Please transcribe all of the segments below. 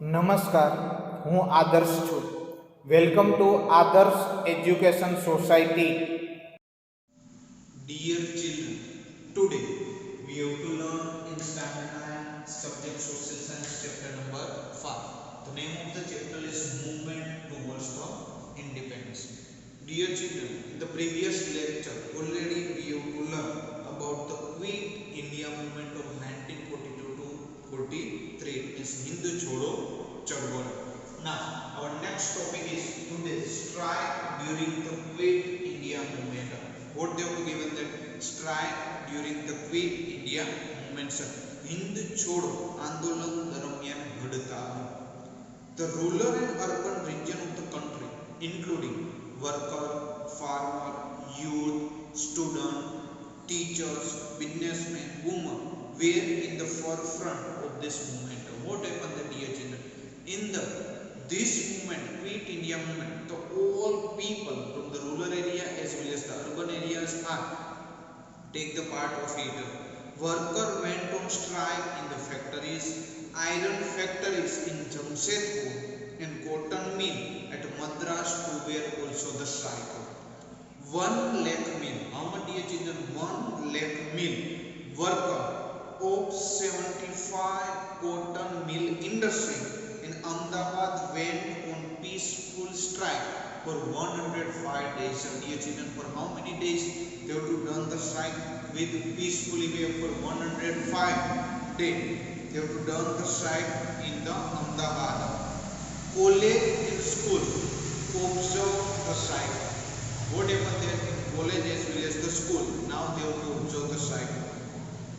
નમસ્કાર, હું આદર્શ છું. વેલકમ ટુ આદર્શ education society. Dear children, today we have to learn in standard 9 subject social science chapter number 5. The name of the chapter is Movement Towards the Independence. Dear children, in the previous lecture already we have to learn about the Quit India movement of 1942 to 43. It is Hindu Chodo Chadwal. Now our next topic is today strike during the Quit India movement. What they have given that strike during the Quit India movement sir. Hind छोड़ो आंदोलन दरमियान हड़ताल. The rural and urban region of the country, including worker, farmer, youth, student, teachers, businessmen, women, were in the forefront of this movement. What happened, the dear children? In the this movement, Quit India movement, the all people from the rural area as well as the urban areas are take the part of it. Worker went on strike in the factories, iron factories in Jamshedpur and cotton mill at Madras too were also the strike. 1 lakh mill, how much dear children? 1 lakh mill worker of 75 cotton mill industry in Ahmedabad went on peaceful strike for 105 days. Dear children, for how many days they have to done the strike? With peacefully way for 105 days. They have to done the strike in the Ahmedabad. College and school observe the strike. What happened there in college as well as the school? Now they have to observe the strike.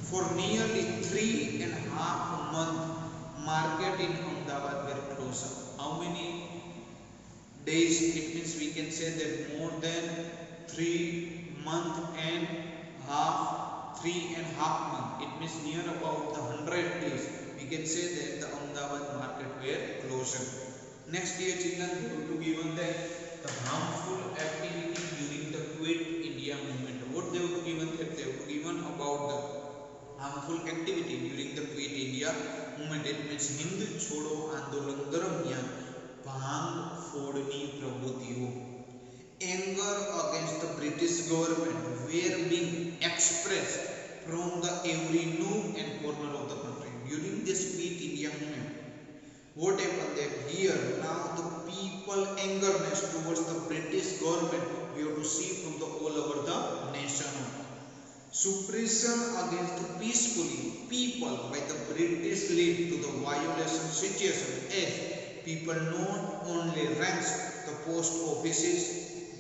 For nearly 3.5 months, market in Ahmedabad were closed. How many days? It means we can say that more than 3 months and half, 3.5 months. It means near about the 100 days. We can say that the Ahmedabad market were closed. Next, dear children, we have to given that the harmful activity during the Quit India movement. What they have to given that? They have to given about the harmful activity during the Quit India movement. It means Hind छोड़ो आंदोलन दरमियान भांग फोड़नी प्रवृत्तियों. Anger against the British government were being expressed from the every nook and corner of the country during this Quit India movement. What happened that here now the people angerness towards the British government we have to see from the all over the nation. Suppression against the peacefully people by the British led to the violation situation as people not only ranks the post offices,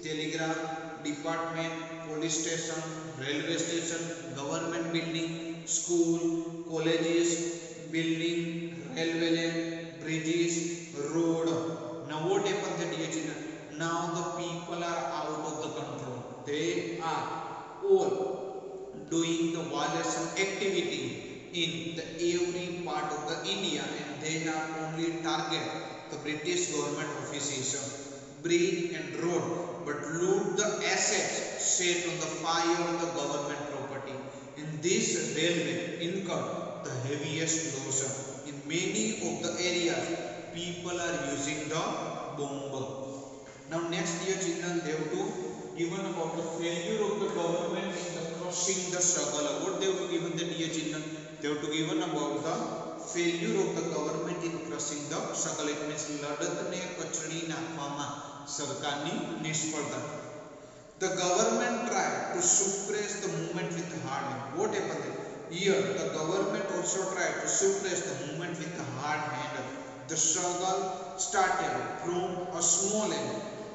telegraph department, police station, railway station, government building, school, colleges, building, railway line, bridges, road. Now what happened that dear children? Now the people are out of the control. They are all doing the violation activity in the every part of the India and they are only target the British government offices, bridge and road, but loot the assets, set on the fire the government property. In this railway incurred the heaviest loss. In many of the areas people are using the bomb. Now next dear children, they have to given about the failure of the government in the crushing the struggle. What they have to given the dear children? They have to given about the failure of the government in crushing the struggle. It means લડતને કચડી નાખવામાં સરકારની નિષ્ફળતા. The government tried to suppress the movement with hard hand. What happened here? The government also tried to suppress the movement with a hard hand. The struggle started from a small end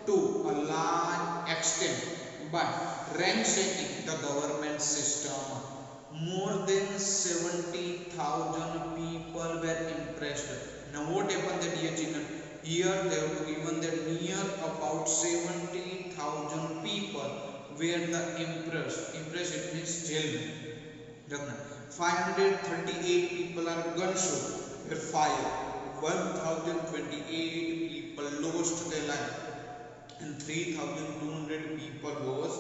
to a large extent by ransacking the government system. More than 70,000 people were impressed. Now what happened that dear children? Here they have given that near about 70,000 people were the impressed. Impressed it means jailed. 538 people are gunshot were fired. 1,028 people lost their life and 3,200 people was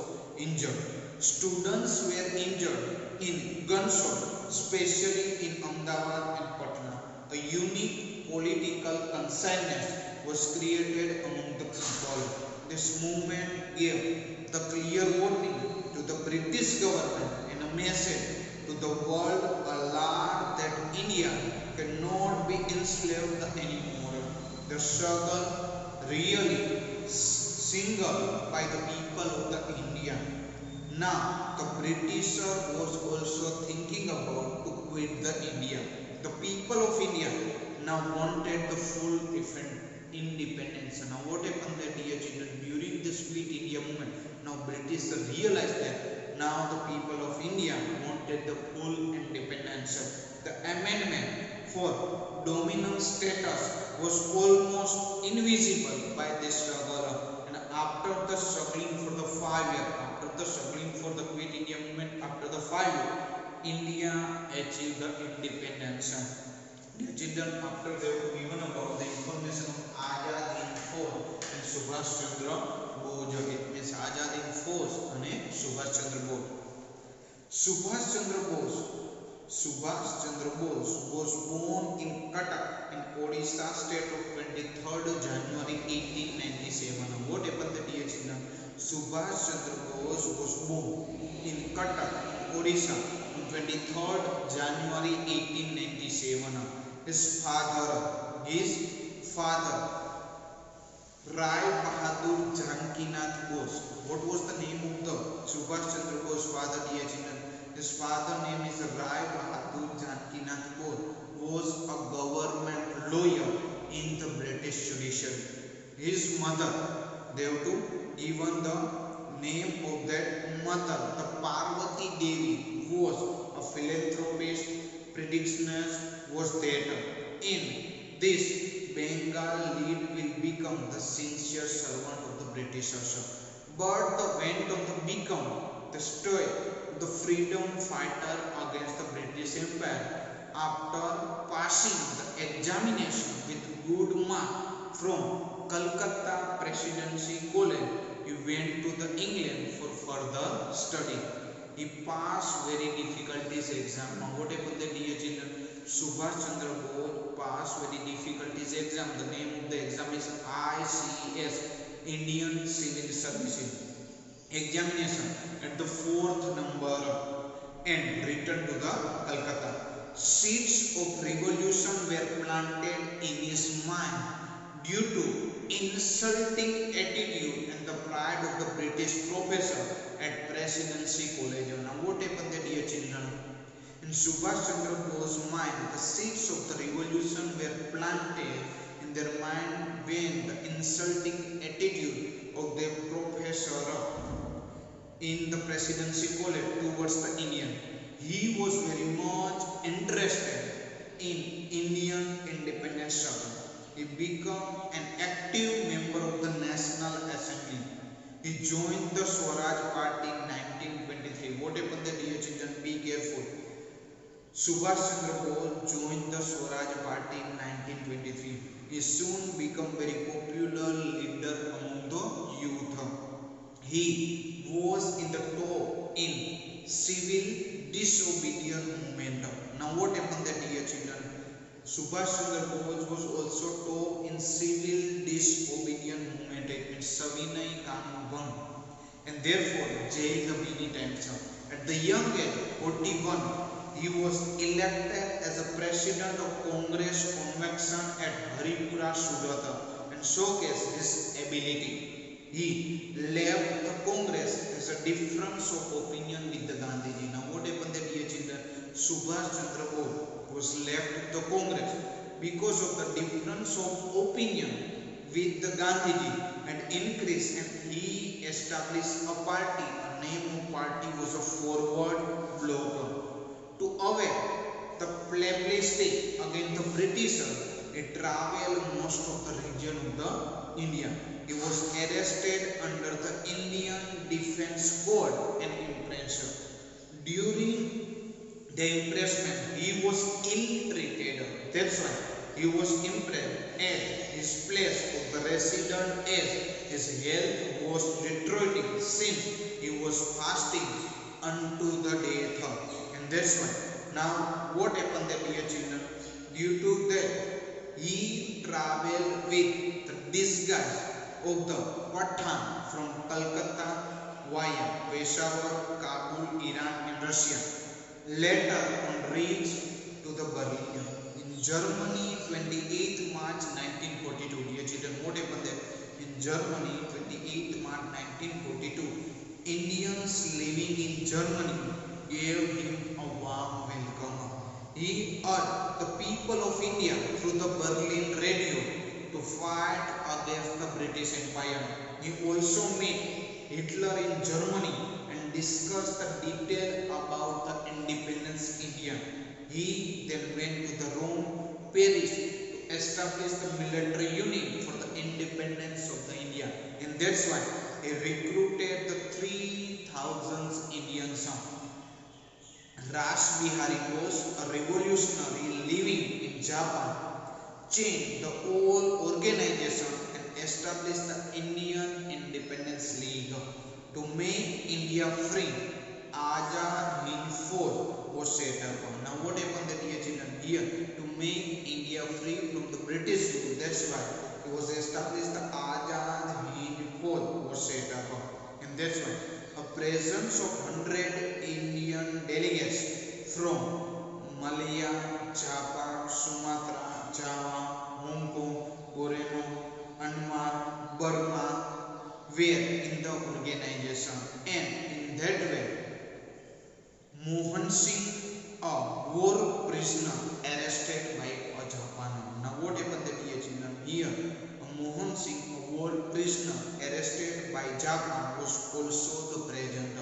injured. Students were injured in gunshot, especially in Ahmedabad and Patna. A unique political consciousness was created among the people. This movement gave the clear warning to the British government and a message to the world alert that India cannot be enslaved anymore. The struggle really singled by the people of the India. Now the British was also thinking about to quit the India. The people of India now wanted the full independence. Now what happened there, dear children, during the split India movement? Now British realized that now the people of India wanted the full independence. The amendment for dominant status was almost invisible by this struggle. And after the struggling for the 5 years, after the struggling for the quit India movement, after the 5 years, India achieved the independence. Dear children, after they were given about the information of Azad Hind Force and Subhash Chandra Bose, it means Azad Hind Force and Subhash Chandra Bose. Subhash Chandra Bose was born in Cuttack in Odisha state of 23rd January 1897. What happened that dear children? Subhash Chandra Bose was born in Cuttack, Odisha on 23rd January 1897. His father, Rai Bahadur Jankinath Bose. What was the name of the Subhash Chandra Bose father, dear children? His father name is Rai Bahadur Jankinath Bose. Was a government lawyer in the British judiciary. His mother, they have to given the name of that mother, the Parvati Devi, was a philanthropist, predictionist, was there. In this, Bengal lead will become the sincere servant of the Britishers. But the went on to become the stoic, the freedom fighter against the British Empire. After passing the examination with good mark from Calcutta Presidency College, he went to the England for further study. He passed very difficulties exam. Now what happened there, dear children? Subhash Chandra Bose passed very difficulties exam. The name of the exam is ICS, Indian Civil Service examination at the 4th number and returned to the Calcutta. Seeds of revolution were planted in his mind due to insulting attitude and the pride of the British professor at Presidency College. Now what happened there, dear children? In Subhash Chandra Bose's mind, the seeds of the revolution were planted in their mind when the insulting attitude of their professor in the Presidency College towards the Indian. He was very much interested in Indian independence struggle. He became an active member of the National Assembly. He joined the Swaraj Party in 1923. What happened there, dear children? Be careful. Subhash Chandra Bose joined the Swaraj Party in 1923. He soon became very popular leader among the youth. He was in the top in civil disobedience movement. Now what happened there, dear children? Subhash Chandra Bose was also top in civil disobedience movement. It means Savinay Kanun Bhang, and therefore jailed many times. At the young age, 41, he was elected as a president of Congress convention at Haripura, Surat, and showcased his ability. He left the Congress as a difference of opinion with the Gandhiji. Now what happened there, dear children? Subhash Chandra Bose was left the Congress because of the difference of opinion with the Gandhiji and increased, and he established a party. The name of party was a Forward Bloc. To avoid the plebiscite against the Britishers, he traveled most of the region of the India. He was arrested under the Indian Defence Code and imprisoned. During the imprisonment, he was ill-treated. That's why he was imprisoned at his place of the residence as his health was deteriorating since he was fasting unto the death. And that's why. Now, what happened there, dear children? Due to that, he traveled with the disguise of the Pathan from Calcutta via Peshawar, Kabul, Iran and Russia. Later on reached to the Berlin in Germany 28th March 1942. Dear children, what happened there? In Germany 28th March 1942, Indians living in Germany gave him a warm welcome. He urged the people of India through the Berlin radio to fight against the British Empire. He also met Hitler in Germany and discussed the detail about the independence India. He then went to the Rome, Paris to establish the military unit for the independence of the India. And that's why he recruited the 3,000 Indians. Ras Bihari Bose, a revolutionary living in Japan, changed the whole organization and established the Indian Independence League to make India free. Azad Hind Fauj was set up. Now what happened that dear children here? To make India free from the British rule, that's why it was established the Azad Hind Fauj was set up. And that's why a presence of 100 Indian delegates from Malaya, Japan, Sumatra, Java, Hong Kong, Borneo, Myanmar, Burma were in the organization, and in that way Mohan Singh, a war prisoner arrested by a Japan. Now what happened that dear children here? Mohan Singh, a war prisoner arrested by Japan, was also the present.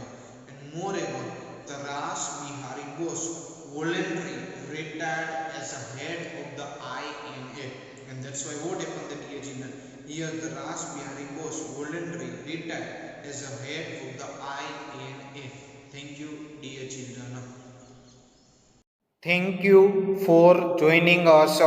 And moreover, the Ras Bihari Bose voluntarily retired as a head of the INA. And that's why what happened that dear children here? The Ras Bihari Bose voluntarily retired as a head of the INA. Thank you, dear children. Thank you for joining us